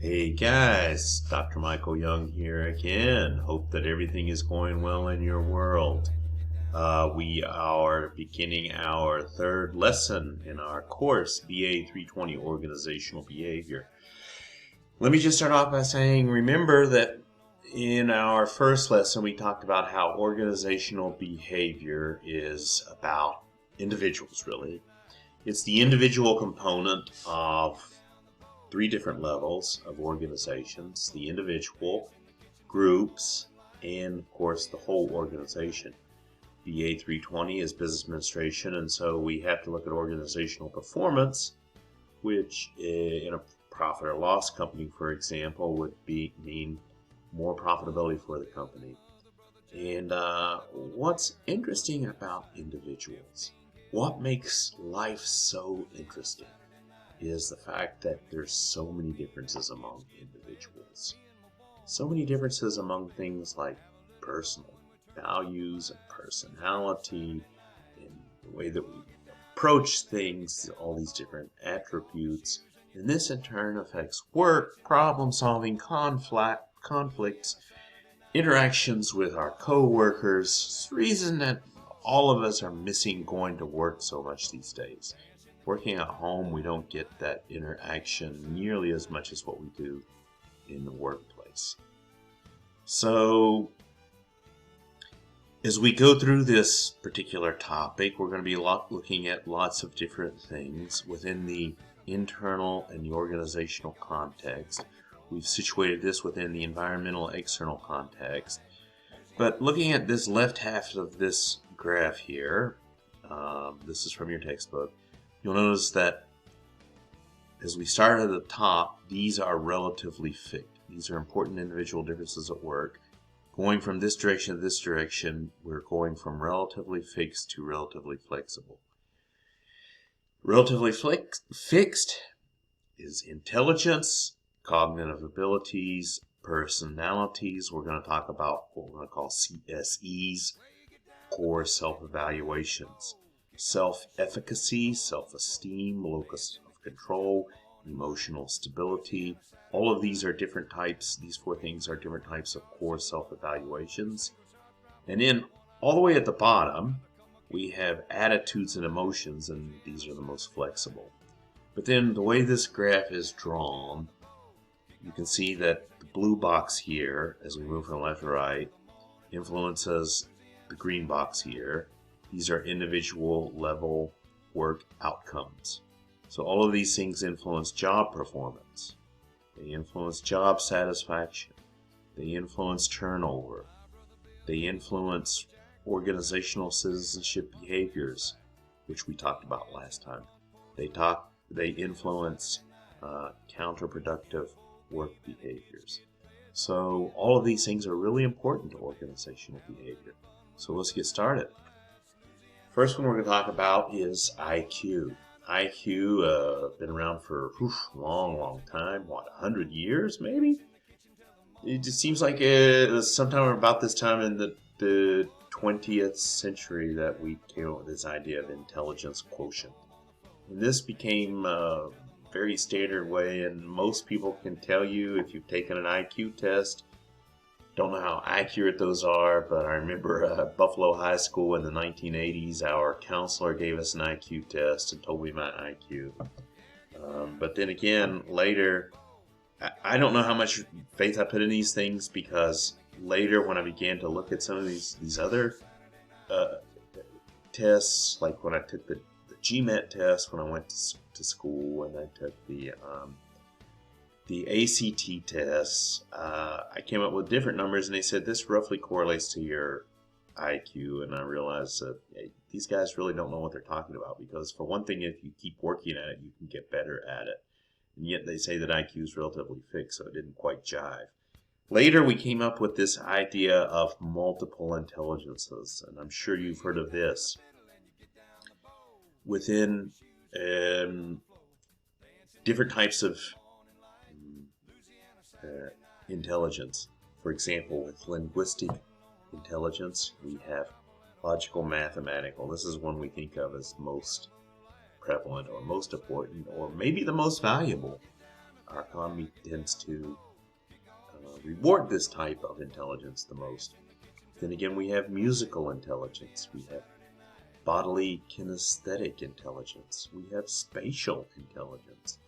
Hey guys, Dr. Michael Young here again. Hope that everything is going well in your world. We are beginning our third lesson in our course, BA 320 Organizational Behavior. Let me just start off by saying, remember that in our first lesson we talked about how organizational behavior is about individuals, really. It's the individual component of three different levels of organizations: the individual, groups, and of course the whole organization. BA 320 is business administration, and so we have to look at organizational performance, which in a profit or loss company, for example, would mean more profitability for the company. And what's interesting about individuals, what makes life so interesting, is the fact that there's so many differences among individuals. So many differences among things like personal values and personality and the way that we approach things, all these different attributes. And this in turn affects work, problem solving, conflicts, interactions with our co-workers. It's the reason that all of us are missing going to work so much these days. Working at home, we don't get that interaction nearly as much as what we do in the workplace. So, as we go through this particular topic, we're going to be looking at lots of different things within the internal and the organizational context. We've situated this within the environmental external context. But looking at this left half of this graph here, this is from your textbook, you'll notice that as we start at the top, these are relatively fixed. These are important individual differences at work. Going from this direction to this direction, we're going from relatively fixed to relatively flexible. Relatively fixed is intelligence, cognitive abilities, personalities. We're going to talk about what we're going to call CSEs, core self-evaluations. Self-efficacy, self-esteem, locus of control, emotional stability. All of these are different types. These four things are different types of core self-evaluations. And then all the way at the bottom, we have attitudes and emotions, and these are the most flexible. But then the way this graph is drawn, you can see that the blue box here, as we move from left to right, influences the green box here. These are individual level work outcomes. So all of these things influence job performance. They influence job satisfaction. They influence turnover. They influence organizational citizenship behaviors, which we talked about last time. They influence counterproductive work behaviors. So all of these things are really important to organizational behavior. So let's get started. First one we're going to talk about is IQ. IQ, been around for a long time. 100 years maybe? It just seems like it was sometime about this time in the 20th century that we came up with this idea of intelligence quotient. And this became a very standard way, and most people can tell you if you've taken an IQ test. Don't know how accurate those are, but I remember Buffalo High School in the 1980s, our counselor gave us an IQ test and told me my IQ. But then again, later, I don't know how much faith I put in these things, because later when I began to look at some of these other tests, like when I took the GMAT test when I went to school, and I took the ACT tests, I came up with different numbers, and they said this roughly correlates to your IQ, and I realized that these guys really don't know what they're talking about, because for one thing, if you keep working at it, you can get better at it, and yet they say that IQ is relatively fixed, so it didn't quite jive. Later, we came up with this idea of multiple intelligences, and I'm sure you've heard of this. Within different types of intelligence. For example, with linguistic intelligence, we have logical mathematical. This is one we think of as most prevalent or most important or maybe the most valuable. our economy tends to reward this type of intelligence the most. Then again, we have musical intelligence. We have bodily kinesthetic intelligence. We have spatial intelligence,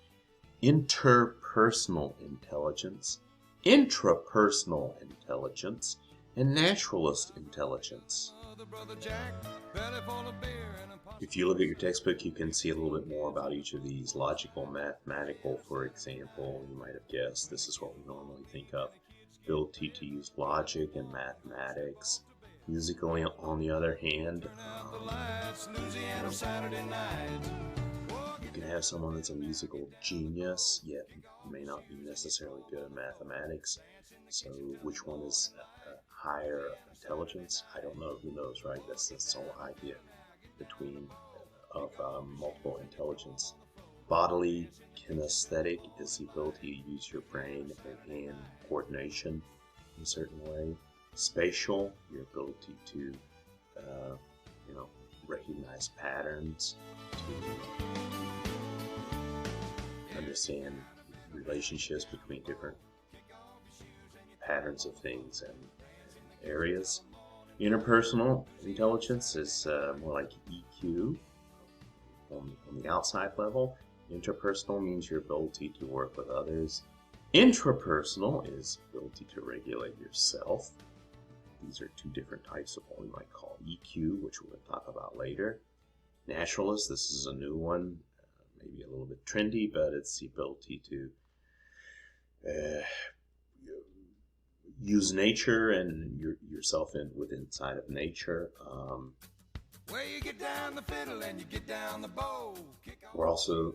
interpersonal intelligence, intrapersonal intelligence, and naturalist intelligence. If you look at your textbook, you can see a little bit more about each of these. Logical, mathematical, for example, you might have guessed this is what we normally think of. Ability to use logic and mathematics. Musical, on the other hand, you can have someone that's a musical genius, yet may not be necessarily good at mathematics. So which one is higher intelligence? I don't know. Who knows, right? That's the whole idea between multiple intelligence. Bodily kinesthetic is the ability to use your brain and hand coordination in a certain way. Spatial, your ability to recognize patterns, to understand relationships between different patterns of things and areas. Interpersonal intelligence is more like EQ on the outside level. Interpersonal means your ability to work with others. Intrapersonal is ability to regulate yourself. These are two different types of what we might call EQ, which we're going to talk about later. Naturalist, this is a new one, maybe a little bit trendy, but it's the ability to use nature and yourself inside of nature. Where you get down the fiddle and you get down the bow.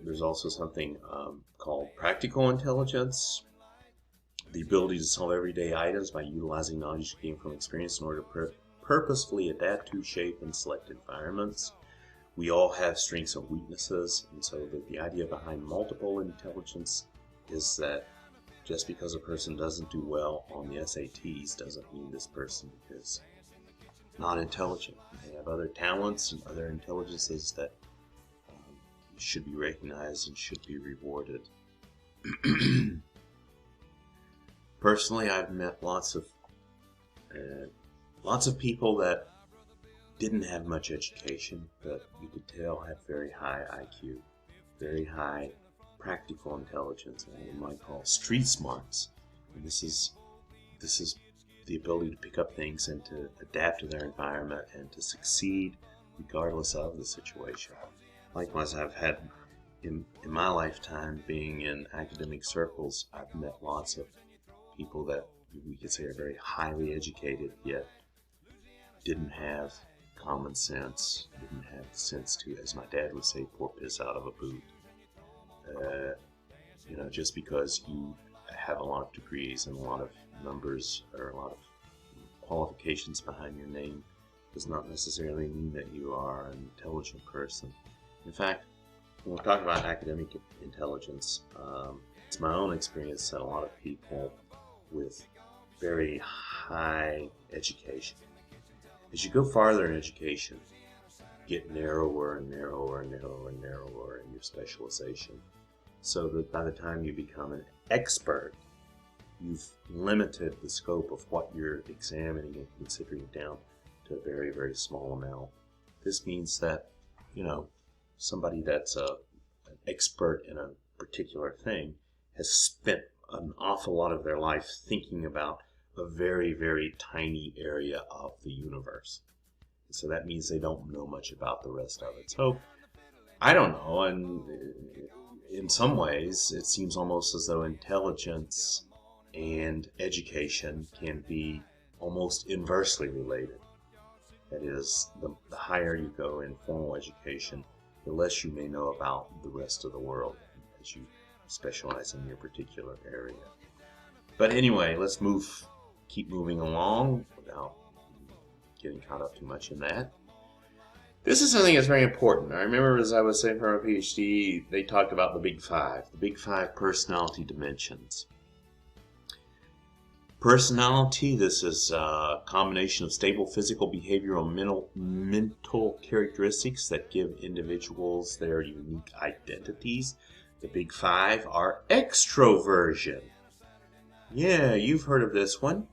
There's also something called practical intelligence. The ability to solve everyday items by utilizing knowledge gained from experience in order to purposefully adapt to, shape, and select environments. We all have strengths and weaknesses, and so the idea behind multiple intelligence is that just because a person doesn't do well on the SATs doesn't mean this person is not intelligent. They have other talents and other intelligences that should be recognized and should be rewarded. Personally, I've met lots of people that didn't have much education, but you could tell had very high IQ, very high practical intelligence, and what we might call street smarts. And this is the ability to pick up things and to adapt to their environment and to succeed regardless of the situation. Likewise, I've had in my lifetime being in academic circles, I've met lots of people that we could say are very highly educated, yet didn't have common sense, didn't have the sense to, as my dad would say, pour piss out of a boot. Just because you have a lot of degrees and a lot of numbers or a lot of qualifications behind your name does not necessarily mean that you are an intelligent person. In fact, when we're talking about academic intelligence, it's my own experience that a lot of people with very high education, as you go farther in education, get narrower and narrower and narrower and narrower in your specialization, so that by the time you become an expert, you've limited the scope of what you're examining and considering down to a very, very small amount. This means that, somebody that's an expert in a particular thing has spent an awful lot of their life thinking about a very, very tiny area of the universe. And so that means they don't know much about the rest of it. So, I don't know, and in some ways, it seems almost as though intelligence and education can be almost inversely related. That is, the higher you go in formal education, the less you may know about the rest of the world as you specialize in your particular area. But anyway, let's keep moving along without getting caught up too much in that. This is something that's very important. I remember, as I was saying for my PhD, they talked about the Big Five personality dimensions. Personality, this is a combination of stable physical, behavioral, mental characteristics that give individuals their unique identities. The big five are extroversion. Yeah, you've heard of this one.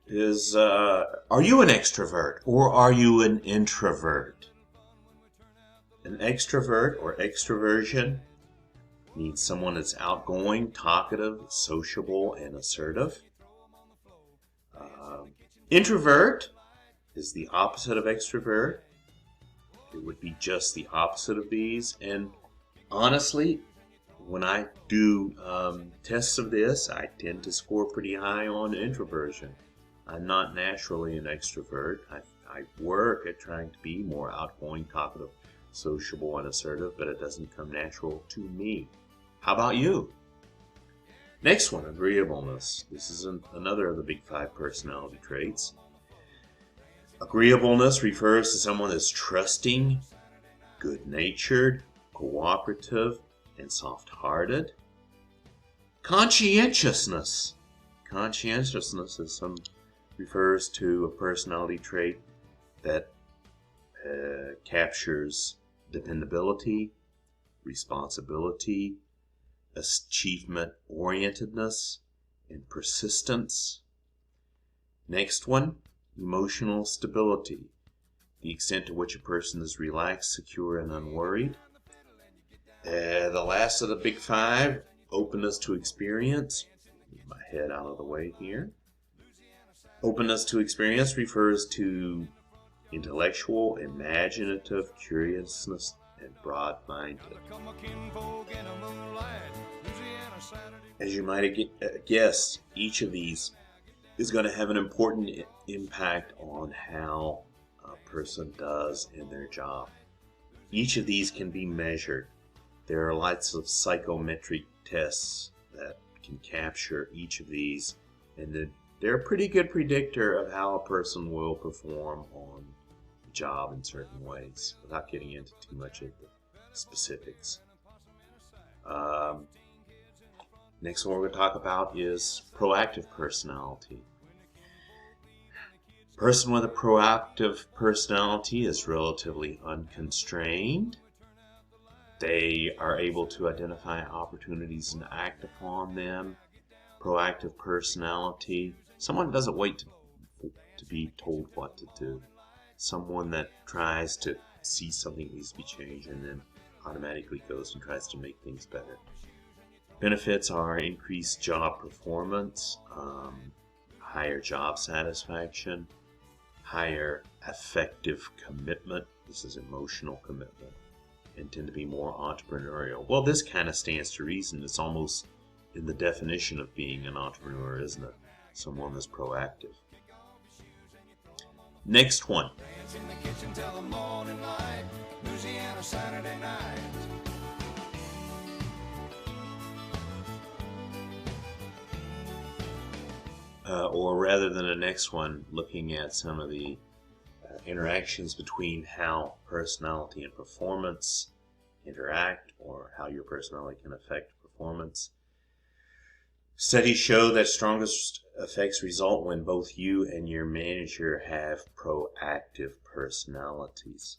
Are you an extrovert or are you an introvert? An extrovert or extroversion means someone that's outgoing, talkative, sociable, and assertive. Introvert is the opposite of extrovert. It would be just the opposite of these. And honestly, when I do tests of this, I tend to score pretty high on introversion. I'm not naturally an extrovert. I work at trying to be more outgoing, talkative, sociable, and assertive, but it doesn't come natural to me. How about you? Next one, agreeableness. This is another of the big five personality traits. Agreeableness refers to someone that's trusting, good-natured, cooperative, and soft-hearted. Conscientiousness. Conscientiousness refers to a personality trait that captures dependability, responsibility, achievement-orientedness, and persistence. Next one, emotional stability. The extent to which a person is relaxed, secure, and unworried. The last of the big five, openness to experience. Move my head out of the way here. Openness to experience refers to intellectual, imaginative, curiousness, and broad-minded. As you might guess, each of these is going to have an important impact on how a person does in their job. Each of these can be measured. There are lots of psychometric tests that can capture each of these, and they're a pretty good predictor of how a person will perform on the job in certain ways, without getting into too much of the specifics. Next one we're going to talk about is proactive personality. A person with a proactive personality is relatively unconstrained. They are able to identify opportunities and act upon them. Proactive personality. Someone who doesn't wait to be told what to do. Someone that tries to see something needs to be changed and then automatically goes and tries to make things better. Benefits are increased job performance, higher job satisfaction, higher affective commitment. This is emotional commitment, and tend to be more entrepreneurial. Well, this kind of stands to reason. It's almost in the definition of being an entrepreneur, isn't it? Someone that's proactive. Next one. Dance in the kitchen till the morning light. Louisiana Saturday night. Or rather than the next one, looking at some of the interactions between how personality and performance interact, or how your personality can affect performance. Studies show that strongest effects result when both you and your manager have proactive personalities.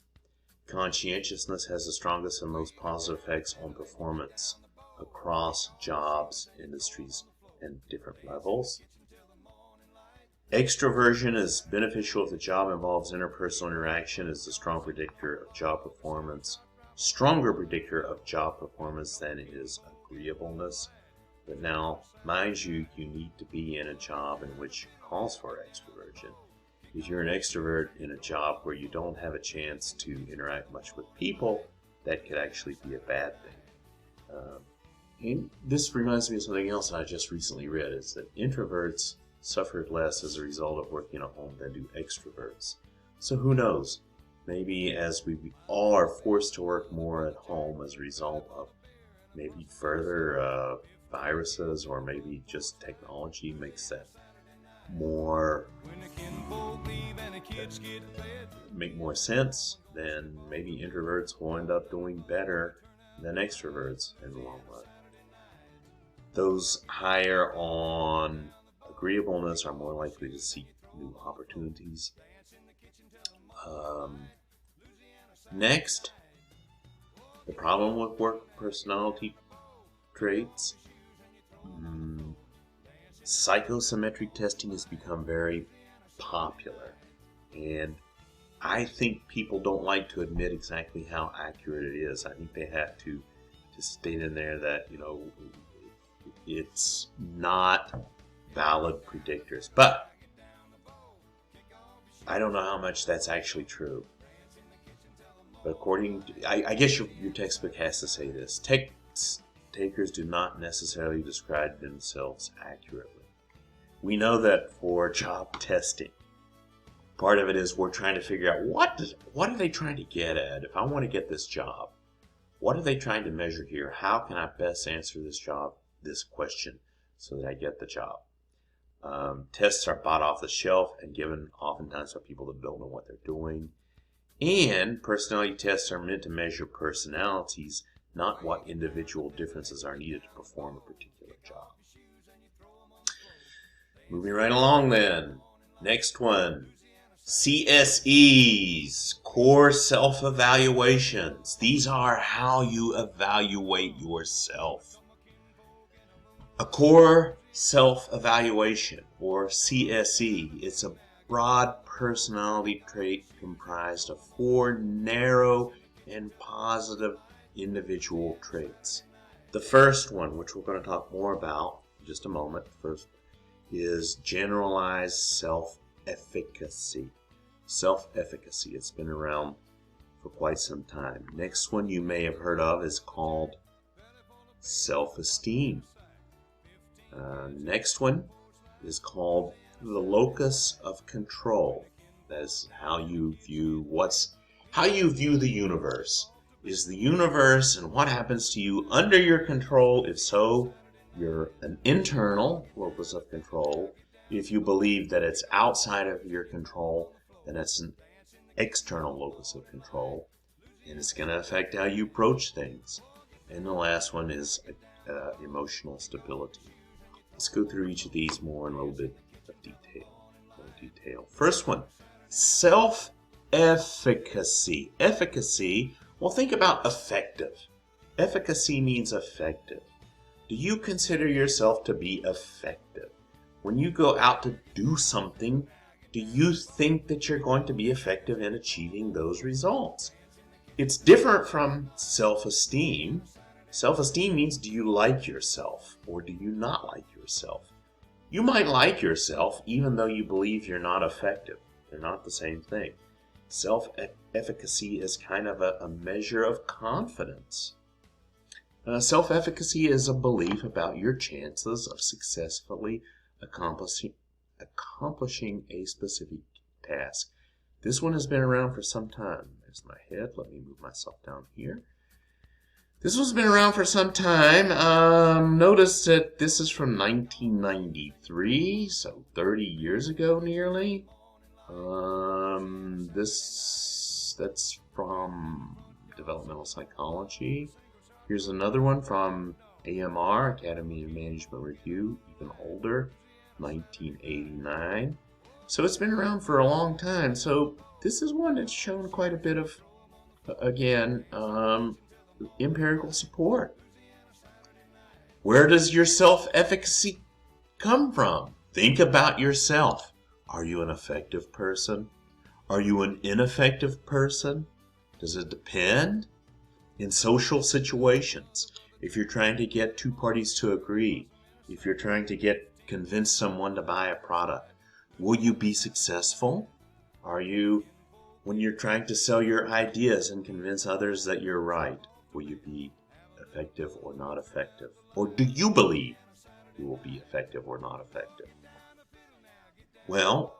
Conscientiousness has the strongest and most positive effects on performance across jobs, industries, and different levels. Extroversion is beneficial if the job involves interpersonal interaction, is a strong predictor of job performance. Stronger predictor of job performance than it is agreeableness. But now, mind you, you need to be in a job in which calls for extroversion. If you're an extrovert in a job where you don't have a chance to interact much with people, that could actually be a bad thing. And this reminds me of something else I just recently read, is that introverts suffered less as a result of working at home than do extroverts. So who knows? Maybe as we all are forced to work more at home as a result of maybe further viruses, or maybe just technology makes that make more sense, then maybe introverts will end up doing better than extroverts in the long run. Those higher on agreeableness are more likely to seek new opportunities. Next, the problem with work personality traits. Psychometric testing has become very popular, and I think people don't like to admit exactly how accurate it is. I think they have to state in there that, it's not valid predictors. But I don't know how much that's actually true. But according to, I guess your textbook has to say this. Test takers do not necessarily describe themselves accurately. We know that for job testing, part of it is we're trying to figure out what are they trying to get at. If I want to get this job, what are they trying to measure here? How can I best answer this question, so that I get the job? Tests are bought off the shelf and given oftentimes by people that don't know what they're doing. And personality tests are meant to measure personalities, not what individual differences are needed to perform a particular job. Moving right along then. Next one. CSEs, core self-evaluations. These are how you evaluate yourself. A core self-evaluation, or CSE, is a broad personality trait comprised of 4 narrow and positive individual traits. The first one, which we're going to talk more about in just a moment, first, is generalized self-efficacy. Self-efficacy, it's been around for quite some time. Next one you may have heard of is called self-esteem. Next one is called the locus of control. That is how you view the universe. Is the universe and what happens to you under your control? If so, you're an internal locus of control. If you believe that it's outside of your control, then it's an external locus of control, and it's going to affect how you approach things. And the last one is emotional stability. Let's go through each of these more in a little bit of detail. First one, self-efficacy. Efficacy, well, think about effective. Efficacy means effective. Do you consider yourself to be effective? When you go out to do something, do you think that you're going to be effective in achieving those results? It's different from self-esteem. Self-esteem means, do you like yourself or do you not like yourself? You might like yourself even though you believe you're not effective. They're not the same thing. Self-efficacy is kind of a measure of confidence. Self-efficacy is a belief about your chances of successfully accomplishing a specific task. This one has been around for some time. There's my head. Let me move myself down here. This one's been around for some time. Notice that this is from 1993, so 30 years ago nearly. That's from developmental psychology. Here's another one from AMR, Academy of Management Review, even older, 1989. So it's been around for a long time. So this is one that's shown quite a bit of, again, empirical support. Where does your self-efficacy come from? Think about yourself. Are you an effective person? Are you an ineffective person? Does it depend? In social situations, if you're trying to get two parties to agree, if you're trying to convince someone to buy a product, will you be successful? When you're trying to sell your ideas and convince others that you're right, will you be effective or not effective? Or do you believe you will be effective or not effective? Well,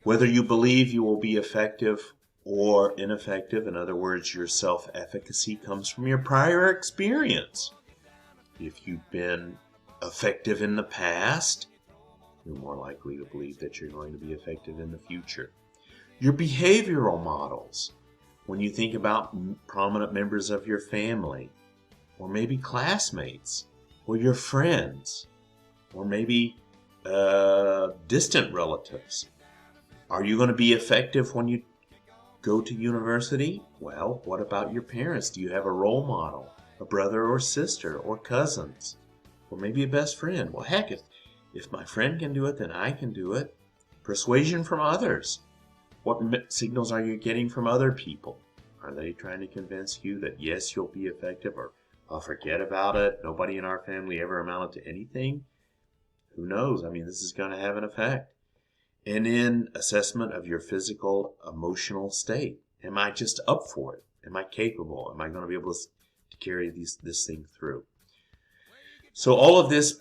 whether you believe you will be effective or ineffective, in other words, your self-efficacy comes from your prior experience. If you've been effective in the past, you're more likely to believe that you're going to be effective in the future. Your behavioral models, when you think about prominent members of your family, or maybe classmates, or your friends, or maybe distant relatives. Are you going to be effective when you go to university? Well, what about your parents? Do you have a role model? a brother or sister or cousins, or maybe a best friend. Well, heck, if my friend can do it, then I can do it. Persuasion from others. What signals are you getting from other people? Are they trying to convince you that yes, you'll be effective, or I'll forget about it, nobody in our family ever amounted to anything? Who knows? I mean, this is going to have an effect. And then assessment of your physical, emotional state. Am I just up for it? Am I capable? Am I going to be able to carry this thing through? So all of this,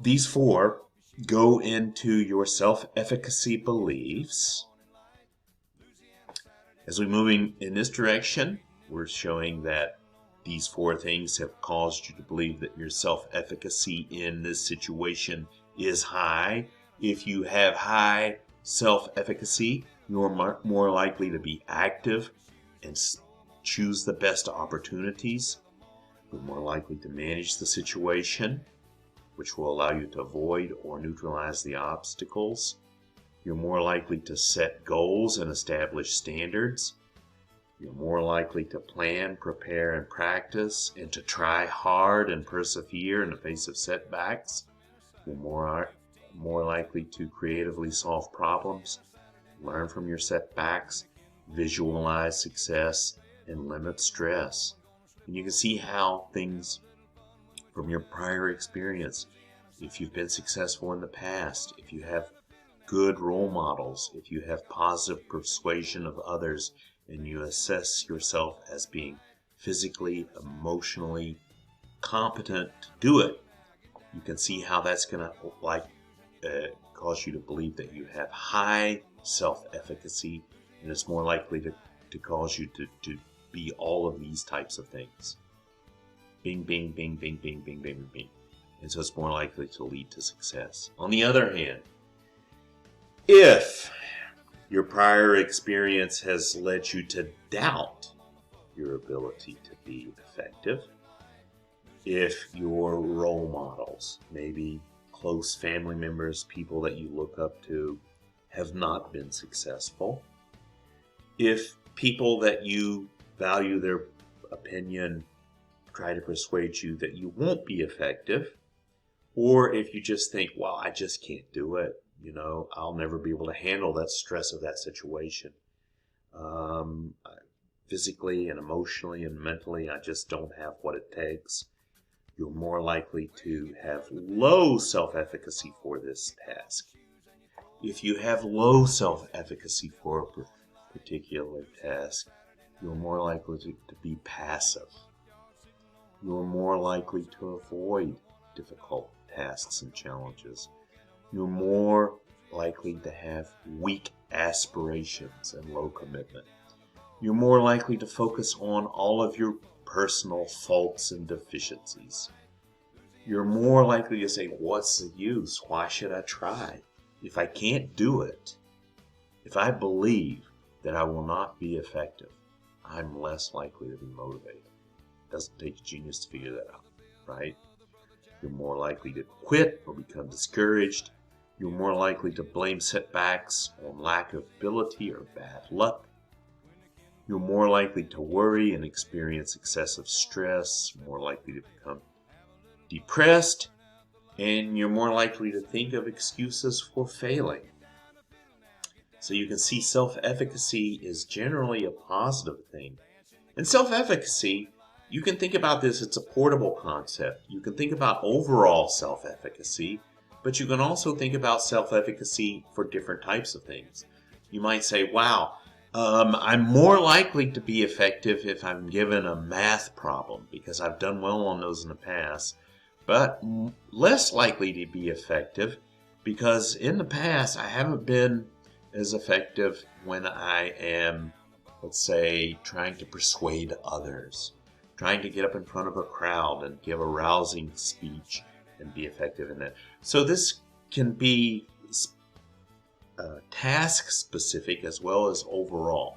these four go into your self-efficacy beliefs. As we're moving in this direction, we're showing that these four things have caused you to believe that your self-efficacy in this situation is high. If you have high self-efficacy, you're more likely to be active and choose the best opportunities. You're more likely to manage the situation, which will allow you to avoid or neutralize the obstacles. You're more likely to set goals and establish standards. You're more likely to plan, prepare, and practice, and to try hard and persevere in the face of setbacks. You're more likely to creatively solve problems, learn from your setbacks, visualize success, and limit stress. And you can see how things from your prior experience, if you've been successful in the past, if you have good role models, if you have positive persuasion of others, and you assess yourself as being physically, emotionally competent to do it, you can see how that's going to cause you to believe that you have high self-efficacy, and it's more likely to cause you to be all of these types of things. Bing, bing, bing, bing, bing, bing, bing, bing. And so it's more likely to lead to success. On the other hand, if your prior experience has led you to doubt your ability to be effective, if your role models, maybe close family members, people that you look up to, have not been successful, if people that you value their opinion try to persuade you that you won't be effective, or if you just think, well, I just can't do it, I'll never be able to handle that stress of that situation. Physically and emotionally and mentally, I just don't have what it takes. You're more likely to have low self-efficacy for this task. If you have low self-efficacy for a particular task, you're more likely to be passive. You're more likely to avoid difficult tasks and challenges. You're more likely to have weak aspirations and low commitment. You're more likely to focus on all of your personal faults and deficiencies. You're more likely to say, what's the use? Why should I try? If I can't do it, if I believe that I will not be effective, I'm less likely to be motivated. It doesn't take a genius to figure that out, right? You're more likely to quit or become discouraged. You're more likely to blame setbacks on lack of ability or bad luck. You're more likely to worry and experience excessive stress, more likely to become depressed, and you're more likely to think of excuses for failing. So you can see self-efficacy is generally a positive thing. And self-efficacy, you can think about this, it's a portable concept. You can think about overall self-efficacy, but you can also think about self-efficacy for different types of things. You might say, wow, I'm more likely to be effective if I'm given a math problem because I've done well on those in the past, but less likely to be effective because in the past I haven't been as effective when I am, let's say, trying to persuade others, trying to get up in front of a crowd and give a rousing speech and be effective in that. So this can be task specific as well as overall.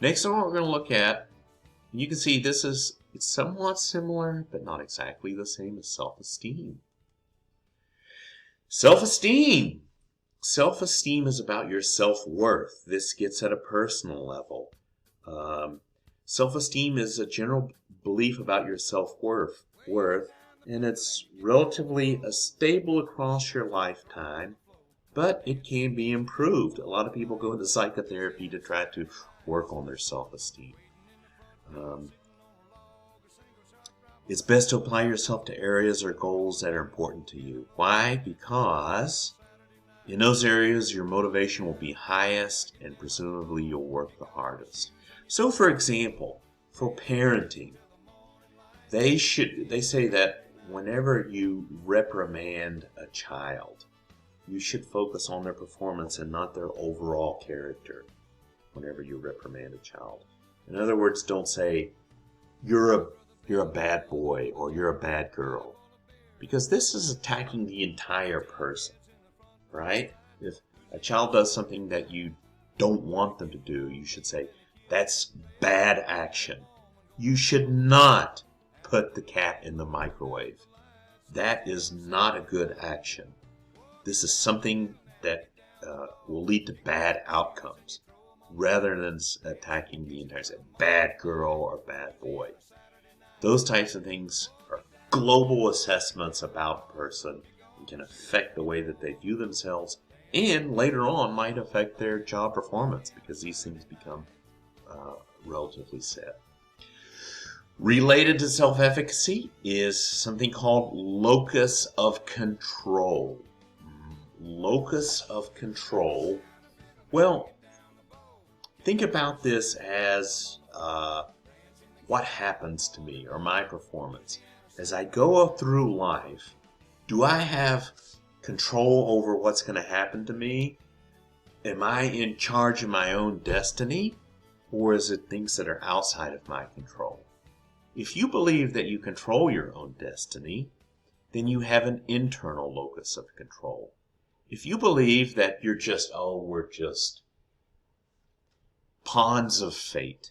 Next one we're going to look at, you can see it's somewhat similar but not exactly the same as self-esteem. Self-esteem. Self-esteem is about your self-worth. This gets at a personal level. Self-esteem is a general belief about your self-worth, and it's relatively stable across your lifetime, but it can be improved. A lot of people go into psychotherapy to try to work on their self-esteem. It's best to apply yourself to areas or goals that are important to you. Why? Because in those areas your motivation will be highest and presumably you'll work the hardest. So for example, for parenting, they say that whenever you reprimand a child, you should focus on their performance and not their overall character whenever you reprimand a child. In other words, don't say, you're a bad boy or you're a bad girl, because this is attacking the entire person, right? If a child does something that you don't want them to do, you should say, that's bad action. You should not put the cat in the microwave. That is not a good action. This is something that will lead to bad outcomes, rather than attacking the entire bad girl or bad boy. Those types of things are global assessments about a person and can affect the way that they view themselves, and later on might affect their job performance, because these things become relatively set. Related to self-efficacy is something called locus of control. Locus of control. Well, think about this as what happens to me or my performance. As I go through life, do I have control over what's going to happen to me? Am I in charge of my own destiny? Or is it things that are outside of my control? If you believe that you control your own destiny, then you have an internal locus of control. If you believe that we're just pawns of fate,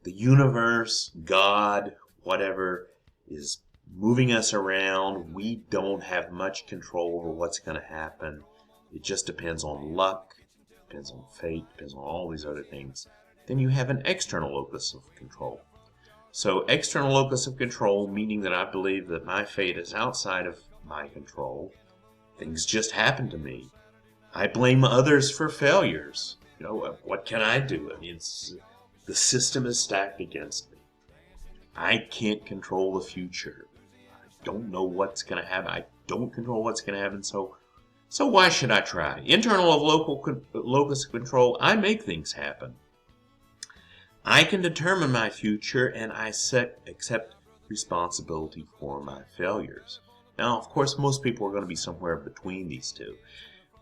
the universe, God, whatever, is moving us around, we don't have much control over what's going to happen, it just depends on luck, depends on fate, depends on all these other things, then you have an external locus of control. So external locus of control, meaning that I believe that my fate is outside of my control. Things just happen to me. I blame others for failures. What can I do? I mean, the system is stacked against me. I can't control the future. I don't know what's going to happen. I don't control what's going to happen, so why should I try? Internal of locus of control, I make things happen. I can determine my future, and I accept responsibility for my failures. Now, of course, most people are going to be somewhere between these two.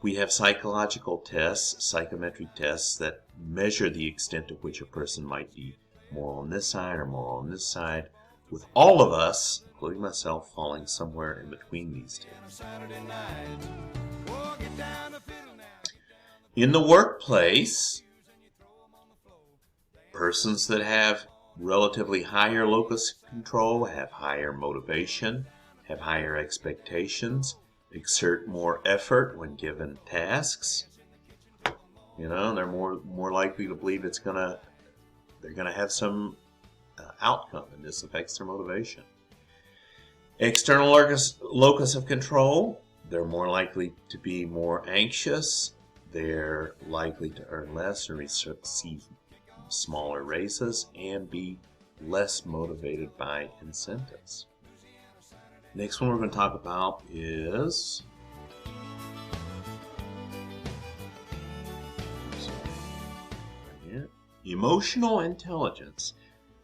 We have psychological tests, psychometric tests, that measure the extent to which a person might be more on this side or more on this side, with all of us, including myself, falling somewhere in between these two. In the workplace, persons that have relatively higher locus control have higher motivation, have higher expectations, exert more effort when given tasks. They're more likely to believe they're gonna have some outcome, and this affects their motivation. External locus of control, they're more likely to be more anxious. They're likely to earn less or receive smaller raises and be less motivated by incentives. Next one we're going to talk about is emotional intelligence.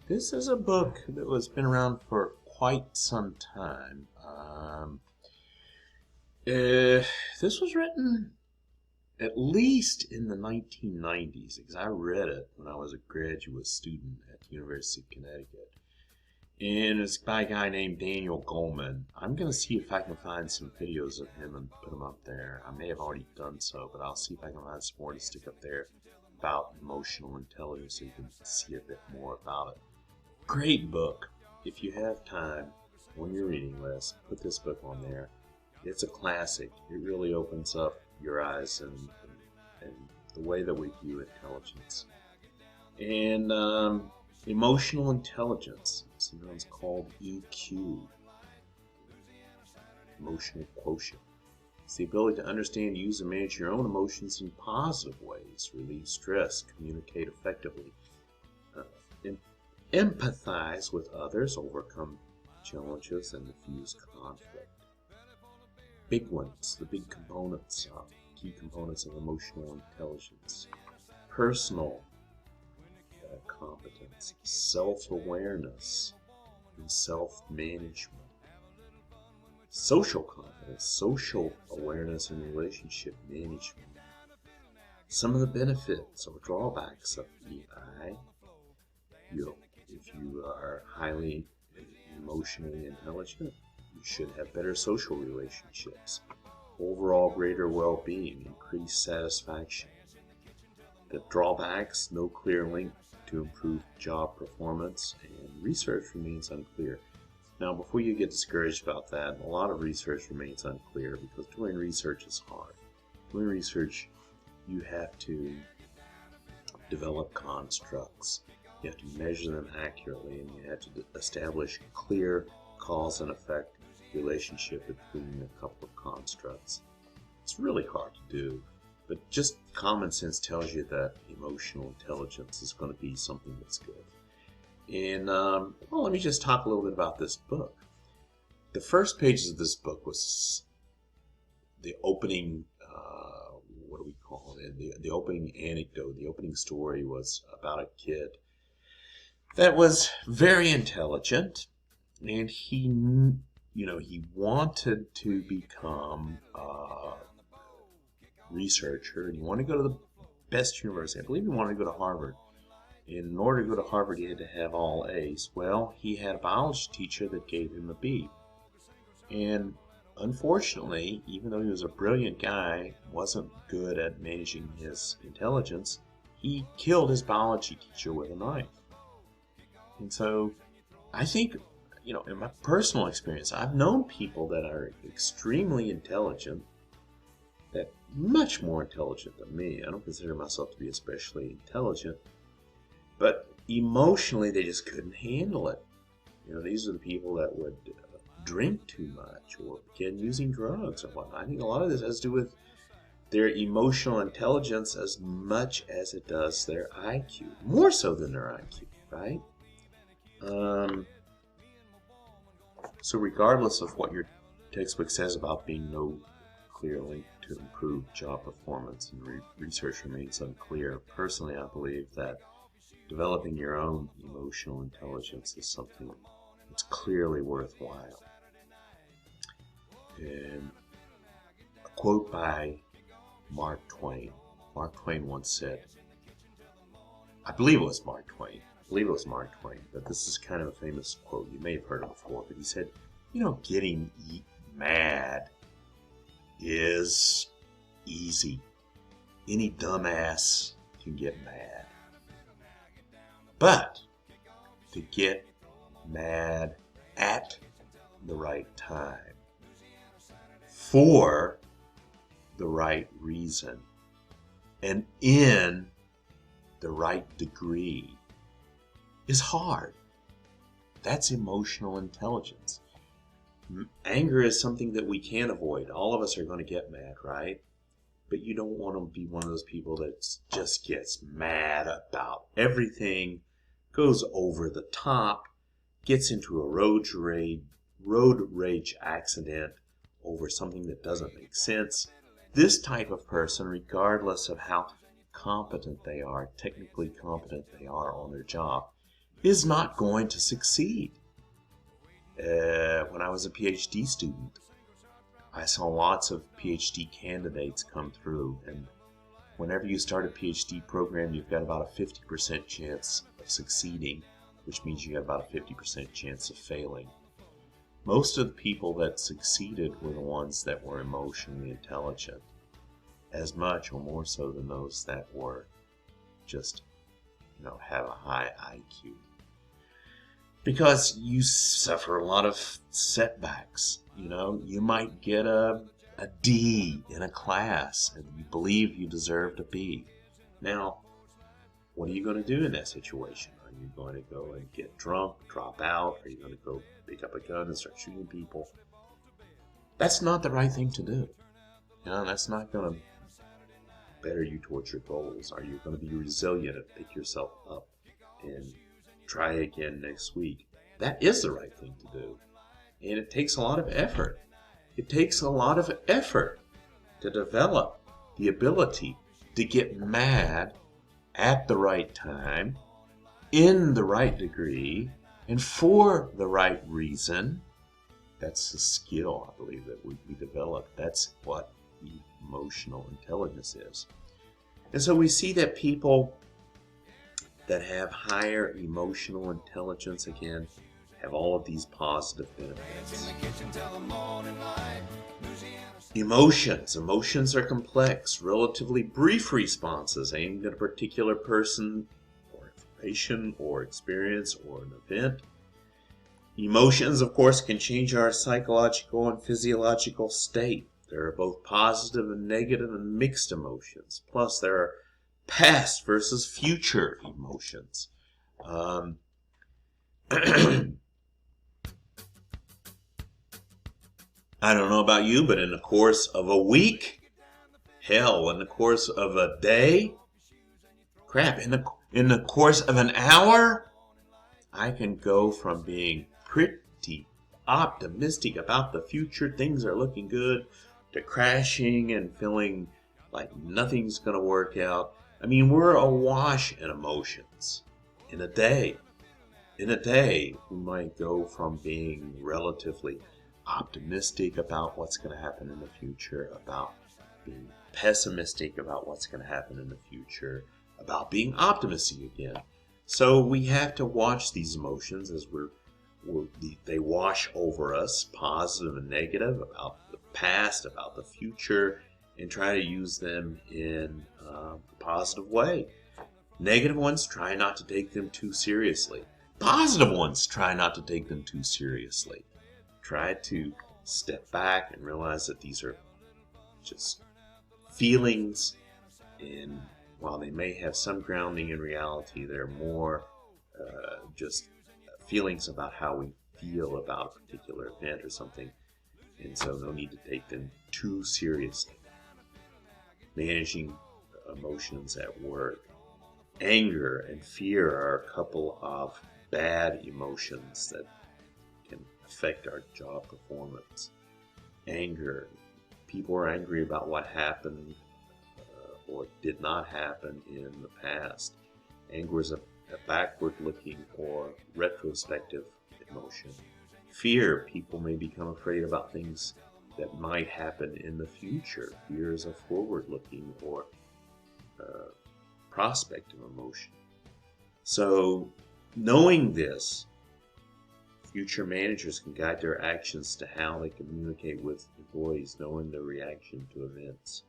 This is a book that has been around for quite some time. This was written at least in the 1990s, because I read it when I was a graduate student at the University of Connecticut. And it's by a guy named Daniel Goleman. I'm going to see if I can find some videos of him and put them up there. I may have already done so, but I'll see if I can find some more to stick up there about emotional intelligence so you can see a bit more about it. Great book. If you have time on your reading list, put this book on there. It's a classic. It really opens up your eyes and the way that we view intelligence. And Emotional intelligence, sometimes called EQ, emotional quotient. It's the ability to understand, use, and manage your own emotions in positive ways, relieve stress, communicate effectively, and empathize with others, overcome challenges, and diffuse conflict. Big ones, the big components, key components of emotional intelligence. Personal competence, self-awareness, and self-management. Social competence, social awareness and relationship management. Some of the benefits or drawbacks of EI. If you are highly emotionally intelligent, you should have better social relationships, overall greater well-being, increased satisfaction. The drawbacks, no clear link to improved job performance, and research remains unclear. Now, before you get discouraged about that, a lot of research remains unclear because doing research is hard. Doing research, you have to develop constructs. You have to measure them accurately, and you have to establish clear cause and effect relationship between a couple of constructs. It's really hard to do, but just common sense tells you that emotional intelligence is going to be something that's good. And, well, let me just talk a little bit about this book. The first pages of this book was the opening, what do we call it? The opening anecdote, the opening story was about a kid that was very intelligent, and he wanted to become a researcher, and he wanted to go to the best university. I believe he wanted to go to Harvard. In order to go to Harvard, he had to have all A's. Well, he had a biology teacher that gave him a B. And unfortunately, even though he was a brilliant guy, wasn't good at managing his intelligence, he killed his biology teacher with a knife. And so, I think, in my personal experience, I've known people that are extremely intelligent, that much more intelligent than me. I don't consider myself to be especially intelligent, but emotionally, they just couldn't handle it. These are the people that would drink too much or begin using drugs or whatnot. I think a lot of this has to do with their emotional intelligence as much as it does their IQ. More so than their IQ, right? So regardless of what your textbook says about being no clear link to improved job performance, and research remains unclear, personally I believe that developing your own emotional intelligence is something that's clearly worthwhile. And a quote by Mark Twain. Mark Twain once said, I believe it was Mark Twain, but this is kind of a famous quote. You may have heard it before, but he said, getting mad is easy. Any dumbass can get mad. But to get mad at the right time, for the right reason, and in the right degree is hard. That's emotional intelligence. Anger is something that we can't avoid. All of us are going to get mad, right? But you don't want to be one of those people that just gets mad about everything, goes over the top, gets into a road rage accident over something that doesn't make sense. This type of person, regardless of how competent they are, technically competent they are on their job, is not going to succeed. When I was a PhD student, I saw lots of PhD candidates come through, and whenever you start a PhD program, you've got about a 50% chance of succeeding, which means you have about a 50% chance of failing. Most of the people that succeeded were the ones that were emotionally intelligent, as much or more so than those that were just, have a high IQ. Because you suffer a lot of setbacks. You might get a D in a class and you believe you deserved a B. Now, what are you going to do in that situation? Are you going to go and get drunk, drop out? Are you going to go pick up a gun and start shooting people? That's not the right thing to do. That's not going to better you towards your goals. Are you going to be resilient and pick yourself up and try again next week? That is the right thing to do. And it takes a lot of effort. It takes a lot of effort to develop the ability to get mad at the right time, in the right degree, and for the right reason. That's a skill, I believe, that we develop. That's what emotional intelligence is. And so we see that people that have higher emotional intelligence, again, have all of these positive benefits. Emotions are complex, relatively brief responses aimed at a particular person or information or experience or an event. Emotions, of course, can change our psychological and physiological state. There are both positive and negative and mixed emotions. Plus, there are past versus future emotions. I don't know about you, but in the course of a week, hell, in the course of a day, crap, in the course of an hour, I can go from being pretty optimistic about the future, things are looking good, to crashing and feeling like nothing's going to work out. I mean, we're awash in emotions. In a day, we might go from being relatively optimistic about what's going to happen in the future, about being pessimistic about what's going to happen in the future, about being optimistic again. So we have to watch these emotions as they wash over us, positive and negative, about the past, about the future, and try to use them in a positive way. Negative ones, try not to take them too seriously. Positive ones, try not to take them too seriously. Try to step back and realize that these are just feelings, and while they may have some grounding in reality, they're more just feelings about how we feel about a particular event or something, and so no need to take them too seriously. Managing emotions at work. Anger and fear are a couple of bad emotions that can affect our job performance. Anger. People are angry about what happened or did not happen in the past. Anger is a backward-looking or retrospective emotion. Fear. People may become afraid about things that might happen in the future. Fear is a forward-looking or prospective emotion. So, knowing this, future managers can guide their actions to how they communicate with employees, knowing their reaction to events.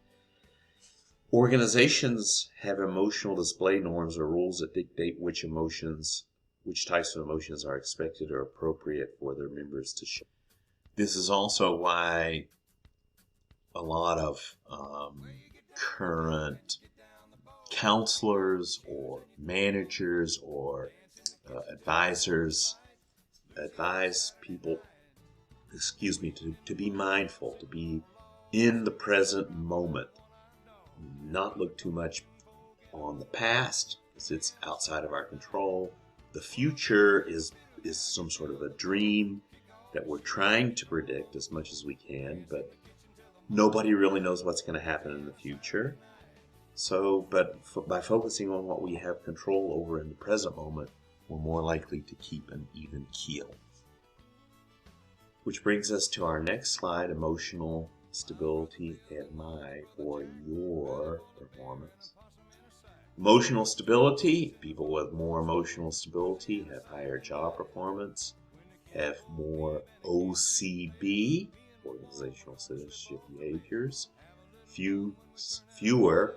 Organizations have emotional display norms or rules that dictate which types of emotions are expected or appropriate for their members to show. This is also why a lot of current counselors or managers or advisors advise people, to be mindful, to be in the present moment, not look too much on the past because it's outside of our control. The future is some sort of a dream that we're trying to predict as much as we can, but nobody really knows what's going to happen in the future. So, by focusing on what we have control over in the present moment, we're more likely to keep an even keel. Which brings us to our next slide, emotional stability at my or your performance. Emotional stability, people with more emotional stability have higher job performance, have more OCB, organizational citizenship behaviors, fewer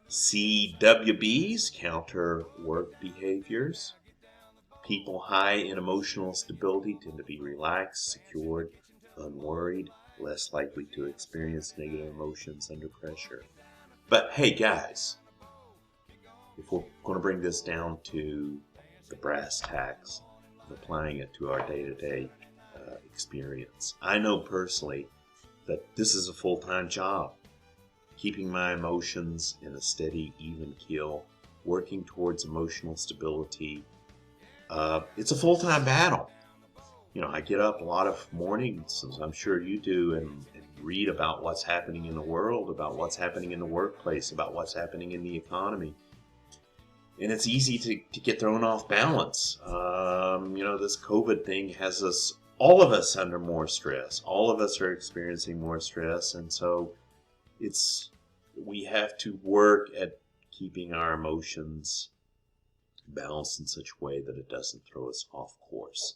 CWBs, counter work behaviors. People high in emotional stability tend to be relaxed, secured, unworried, less likely to experience negative emotions under pressure. But hey guys, if we're going to bring this down to the brass tacks of applying it to our day-to-day experience. I know personally that this is a full-time job. Keeping my emotions in a steady, even keel, working towards emotional stability. It's a full-time battle. I get up a lot of mornings, as I'm sure you do, and read about what's happening in the world, about what's happening in the workplace, about what's happening in the economy. And it's easy to get thrown off balance. This COVID thing has all of us under more stress. All of us are experiencing more stress. And so we have to work at keeping our emotions balanced in such a way that it doesn't throw us off course.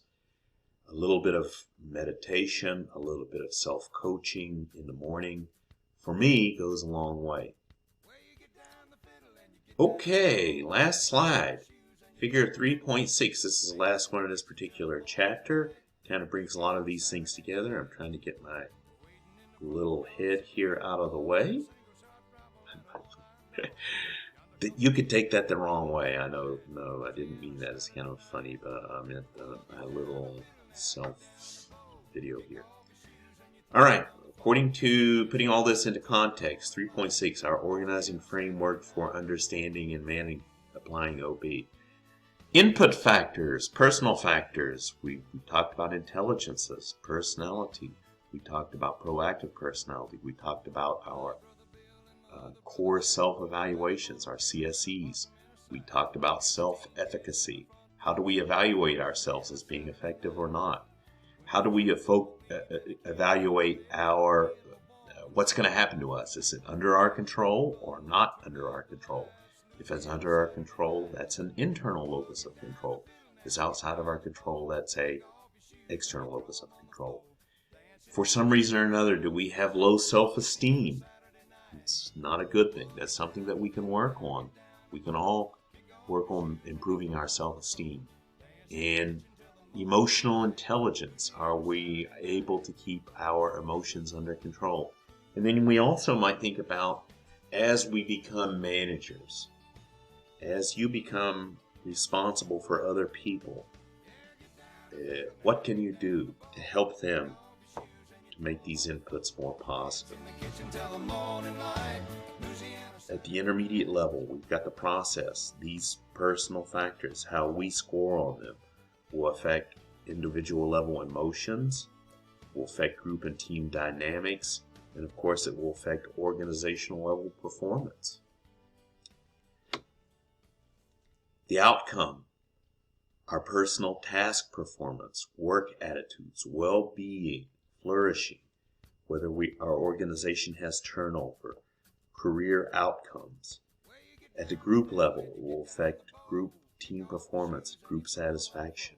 A little bit of meditation, a little bit of self-coaching in the morning, for me, goes a long way. Okay, last slide. Figure 3.6. This is the last one in this particular chapter. Kind of brings a lot of these things together. I'm trying to get my little head here out of the way. You could take that the wrong way. I know, no, I didn't mean that as kind of funny, but I meant my little self video here. All right, according to putting all this into context, 3.6, our organizing framework for understanding and applying OB. Input factors, personal factors. We talked about intelligences, personality. We talked about proactive personality. We talked about our core self-evaluations, our CSEs. We talked about self-efficacy. How do we evaluate ourselves as being effective or not? How do we evaluate what's going to happen to us? Is it under our control or not under our control? If it's under our control, that's an internal locus of control. If it's outside of our control, that's a external locus of control. For some reason or another, do we have low self-esteem? It's not a good thing. That's something that we can work on. We can all work on improving our self-esteem. And emotional intelligence. Are we able to keep our emotions under control? And then we also might think about, as we become managers, as you become responsible for other people, what can you do to help them to make these inputs more positive? At the intermediate level, we've got the process. These personal factors, how we score on them, will affect individual level emotions, will affect group and team dynamics, and of course it will affect organizational level performance. The outcome, our personal task performance, work attitudes, well-being, flourishing, whether our organization has turnover, career outcomes. At the group level, it will affect group team performance, group satisfaction.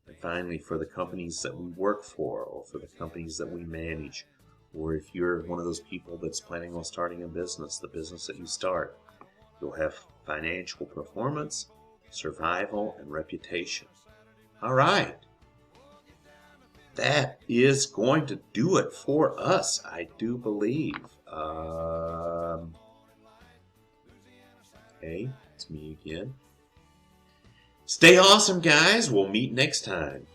And finally, for the companies that we work for, or for the companies that we manage, or if you're one of those people that's planning on starting a business, the business that you start, you'll have financial performance, survival, and reputation. All right. That is going to do it for us, I do believe. Hey, it's me again. Stay awesome, guys. We'll meet next time.